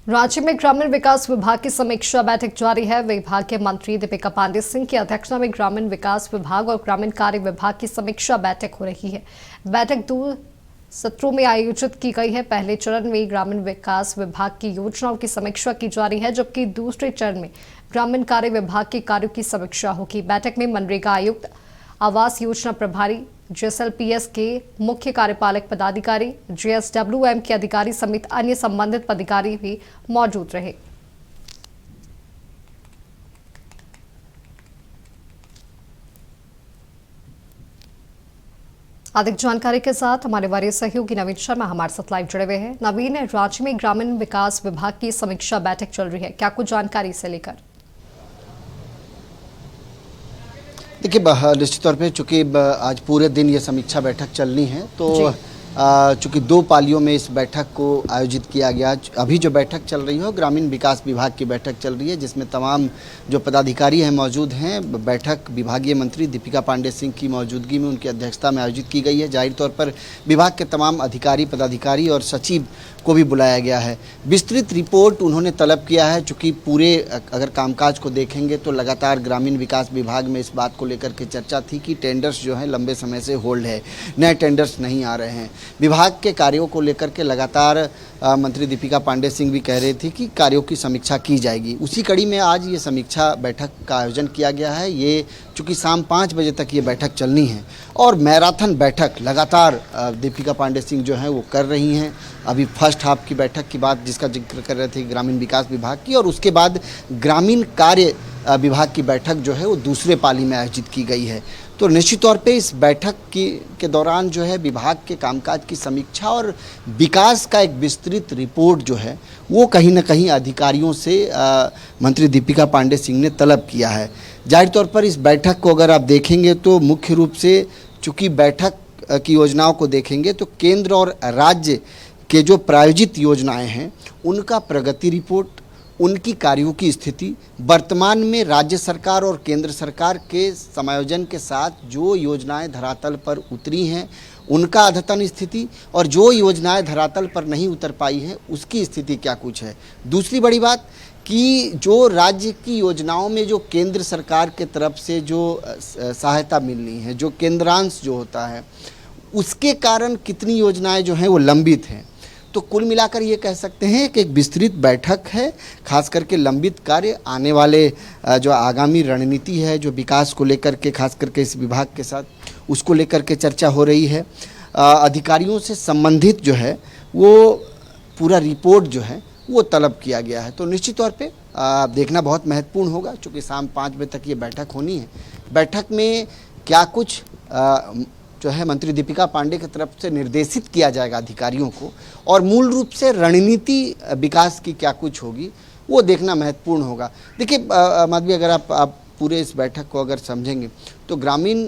राज्य में ग्रामीण विकास विभाग की समीक्षा बैठक जारी है। विभाग के मंत्री दीपिका पांडे सिंह की अध्यक्षता में ग्रामीण विकास विभाग और ग्रामीण कार्य विभाग की समीक्षा बैठक हो रही है। बैठक 2 सत्रों में आयोजित की गई है। पहले चरण में ग्रामीण विकास विभाग की योजनाओं की समीक्षा की जा रही है, जबकि दूसरे चरण में ग्रामीण कार्य विभाग के कार्यों की समीक्षा होगी। बैठक में मनरेगा आयुक्त, आवास योजना प्रभारी, जेएसएलपीएस के मुख्य कार्यपालक पदाधिकारी, जेएसडब्ल्यूएम के अधिकारी समेत अन्य संबंधित पदाधिकारी भी मौजूद रहे। अधिक जानकारी के साथ हमारे वरीय सहयोगी नवीन शर्मा हमारे साथ लाइव जुड़े हुए हैं। नवीन, राज्य में ग्रामीण विकास विभाग की समीक्षा बैठक चल रही है, क्या कुछ जानकारी इसे लेकर? देखिए, निश्चित तौर पे चूँकि आज पूरे दिन ये समीक्षा बैठक चलनी है, तो चूँकि 2 पालियों में इस बैठक को आयोजित किया गया। अभी जो बैठक चल रही है ग्रामीण विकास विभाग की बैठक चल रही है, जिसमें तमाम जो पदाधिकारी हैं मौजूद हैं। बैठक विभागीय मंत्री दीपिका पांडे सिंह की मौजूदगी में, उनकी अध्यक्षता में आयोजित की गई है। जाहिर तौर पर विभाग के तमाम अधिकारी, पदाधिकारी और सचिव को भी बुलाया गया है। विस्तृत रिपोर्ट उन्होंने तलब किया है। चूँकि पूरे अगर कामकाज को देखेंगे तो लगातार ग्रामीण विकास विभाग में इस बात को लेकर के चर्चा थी कि टेंडर्स जो हैं लंबे समय से होल्ड है, नए टेंडर्स नहीं आ रहे हैं। विभाग के कार्यों को लेकर के लगातार मंत्री दीपिका पांडे सिंह भी कह रहे थे कि कार्यों की समीक्षा की जाएगी। उसी कड़ी में आज ये समीक्षा बैठक का आयोजन किया गया है। ये चूँकि शाम 5 बजे तक ये बैठक चलनी है और मैराथन बैठक लगातार दीपिका पांडे सिंह जो हैं वो कर रही हैं। अभी फर्स्ट हाफ की बैठक की बात जिसका जिक्र कर रहे थे ग्रामीण विकास विभाग की, और उसके बाद ग्रामीण कार्य विभाग की बैठक जो है वो दूसरे पाली में आयोजित की गई है। तो निश्चित तौर पे इस बैठक के दौरान जो है विभाग के कामकाज की समीक्षा और विकास का एक विस्तृत रिपोर्ट जो है वो कहीं ना कहीं अधिकारियों से मंत्री दीपिका पांडे सिंह ने तलब किया है। जाहिर तौर पर इस बैठक को अगर आप देखेंगे तो मुख्य रूप से चूँकि बैठक की योजनाओं को देखेंगे तो केंद्र और राज्य के जो प्रायोजित योजनाएं हैं उनका प्रगति रिपोर्ट, उनकी कार्यों की स्थिति, वर्तमान में राज्य सरकार और केंद्र सरकार के समायोजन के साथ जो योजनाएं धरातल पर उतरी हैं उनका अद्यतन स्थिति, और जो योजनाएं धरातल पर नहीं उतर पाई हैं उसकी स्थिति क्या कुछ है। दूसरी बड़ी बात कि जो राज्य की योजनाओं में जो केंद्र सरकार के तरफ से जो सहायता मिलनी है, जो केंद्रांश जो होता है, उसके कारण कितनी योजनाएं जो हैं वो लंबित हैं। तो कुल मिलाकर ये कह सकते हैं कि एक विस्तृत बैठक है, खास करके लंबित कार्य, आने वाले जो आगामी रणनीति है जो विकास को लेकर के खास करके इस विभाग के साथ उसको लेकर के चर्चा हो रही है। अधिकारियों से संबंधित जो है वो पूरा रिपोर्ट जो है वो तलब किया गया है। तो निश्चित तौर पे देखना बहुत महत्वपूर्ण होगा, चूँकि शाम 5 बजे तक ये बैठक होनी है। बैठक में क्या कुछ जो है मंत्री दीपिका पांडे की तरफ से निर्देशित किया जाएगा अधिकारियों को, और मूल रूप से रणनीति विकास की क्या कुछ होगी वो देखना महत्वपूर्ण होगा। देखिए माधवी, अगर आप पूरे इस बैठक को अगर समझेंगे तो ग्रामीण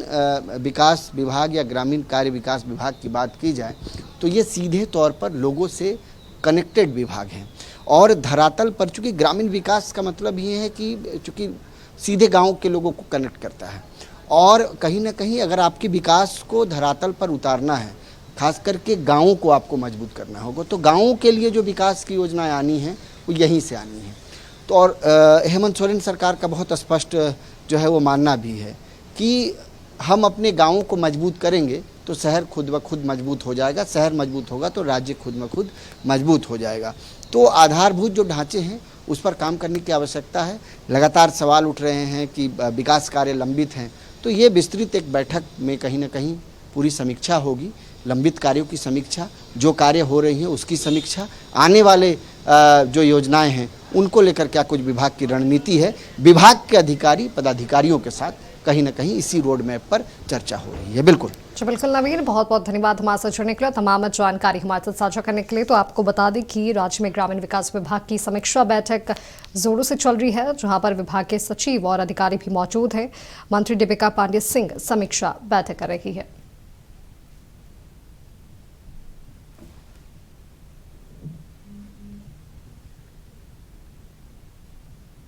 विकास विभाग या ग्रामीण कार्य विकास विभाग की बात की जाए तो ये सीधे तौर पर लोगों से कनेक्टेड विभाग हैं। और धरातल पर चूँकि ग्रामीण विकास का मतलब ये है कि चूँकि सीधे गाँव के लोगों को कनेक्ट करता है, और कहीं ना कहीं अगर आपके विकास को धरातल पर उतारना है, खास करके गाँवों को आपको मजबूत करना होगा, तो गाँवों के लिए जो विकास की योजनाएं आनी हैं वो यहीं से आनी है। तो और हेमंत सोरेन सरकार का बहुत स्पष्ट जो है वो मानना भी है कि हम अपने गाँवों को मजबूत करेंगे तो शहर खुद ब खुद मजबूत हो जाएगा, शहर मजबूत होगा तो राज्य खुद ब खुद मजबूत हो जाएगा। तो आधारभूत जो ढांचे हैं उस पर काम करने की आवश्यकता है। लगातार सवाल उठ रहे हैं कि विकास कार्य लंबित हैं, तो ये विस्तृत एक बैठक में कहीं ना कहीं पूरी समीक्षा होगी। लंबित कार्यों की समीक्षा, जो कार्य हो रही हैं उसकी समीक्षा, आने वाले जो योजनाएं हैं उनको लेकर क्या कुछ विभाग की रणनीति है, विभाग के अधिकारी पदाधिकारियों के साथ कहीं ना कहीं इसी रोड मैप पर चर्चा हो रही है। बिल्कुल बिल्कुल नवीन, बहुत बहुत धन्यवाद हमारे साथ जुड़ने के लिए, तमाम जानकारी हमारे साथ साझा करने के लिए। तो आपको बता दें कि राज्य में ग्रामीण विकास विभाग की समीक्षा बैठक जोरों से चल रही है, जहां पर विभाग के सचिव और अधिकारी भी मौजूद हैं। मंत्री दीपिका पांडे सिंह समीक्षा बैठक कर रही है।